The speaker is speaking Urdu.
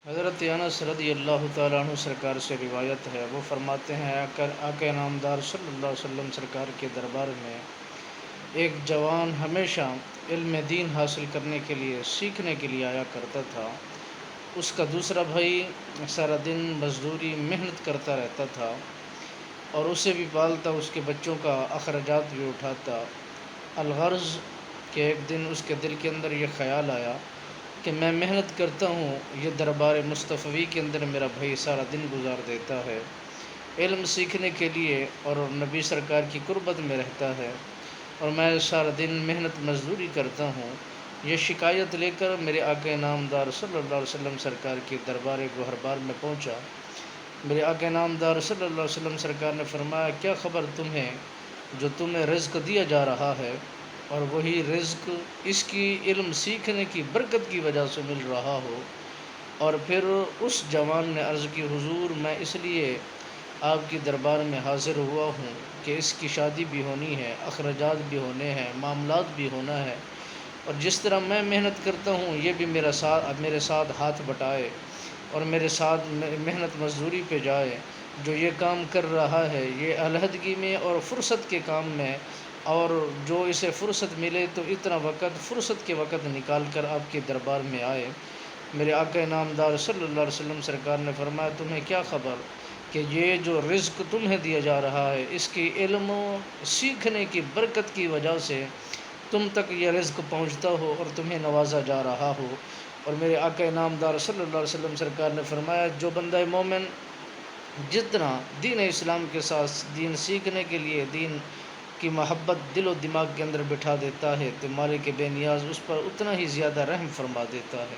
حضرت انس رضی اللہ تعالیٰ عنہ سرکار سے روایت ہے، وہ فرماتے ہیں آقا نامدار صلی اللہ علیہ وسلم سرکار کے دربار میں ایک جوان ہمیشہ علم دین حاصل کرنے کے لیے، سیکھنے کے لیے آیا کرتا تھا۔ اس کا دوسرا بھائی سارا دن مزدوری محنت کرتا رہتا تھا اور اسے بھی پالتا، اس کے بچوں کا اخراجات بھی اٹھاتا۔ الغرض کہ ایک دن اس کے دل کے اندر یہ خیال آیا کہ میں محنت کرتا ہوں، یہ دربار مصطفی کے اندر میرا بھائی سارا دن گزار دیتا ہے علم سیکھنے کے لیے اور نبی سرکار کی قربت میں رہتا ہے، اور میں سارا دن محنت مزدوری کرتا ہوں۔ یہ شکایت لے کر میرے آقا نامدار صلی اللہ علیہ وسلم سرکار کے دربار گوہربار میں پہنچا۔ میرے آقا نامدار صلی اللہ علیہ وسلم سرکار نے فرمایا، کیا خبر تمہیں جو تمہیں رزق دیا جا رہا ہے، اور وہی رزق اس کی علم سیکھنے کی برکت کی وجہ سے مل رہا ہو؟ اور پھر اس جوان نے عرض کی، حضور میں اس لیے آپ کی دربار میں حاضر ہوا ہوں کہ اس کی شادی بھی ہونی ہے، اخراجات بھی ہونے ہیں، معاملات بھی ہونا ہے، اور جس طرح میں محنت کرتا ہوں یہ بھی میرے ساتھ ہاتھ بٹائے اور میرے ساتھ محنت مزدوری پہ جائے۔ جو یہ کام کر رہا ہے یہ علیحدگی میں اور فرصت کے کام میں، اور جو اسے فرصت ملے تو اتنا وقت فرصت کے وقت نکال کر آپ کے دربار میں آئے۔ میرے آقا نامدار صلی اللہ علیہ وسلم سرکار نے فرمایا، تمہیں کیا خبر کہ یہ جو رزق تمہیں دیا جا رہا ہے اس کی علم سیکھنے کی برکت کی وجہ سے تم تک یہ رزق پہنچتا ہو اور تمہیں نوازا جا رہا ہو۔ اور میرے آقا نامدار صلی اللہ علیہ وسلم سرکار نے فرمایا، جو بندہ مومن جتنا دین اسلام کے ساتھ دین سیکھنے کے لیے دین کی محبت دل و دماغ کے اندر بٹھا دیتا ہے تو مالک بے نیاز اس پر اتنا ہی زیادہ رحم فرما دیتا ہے۔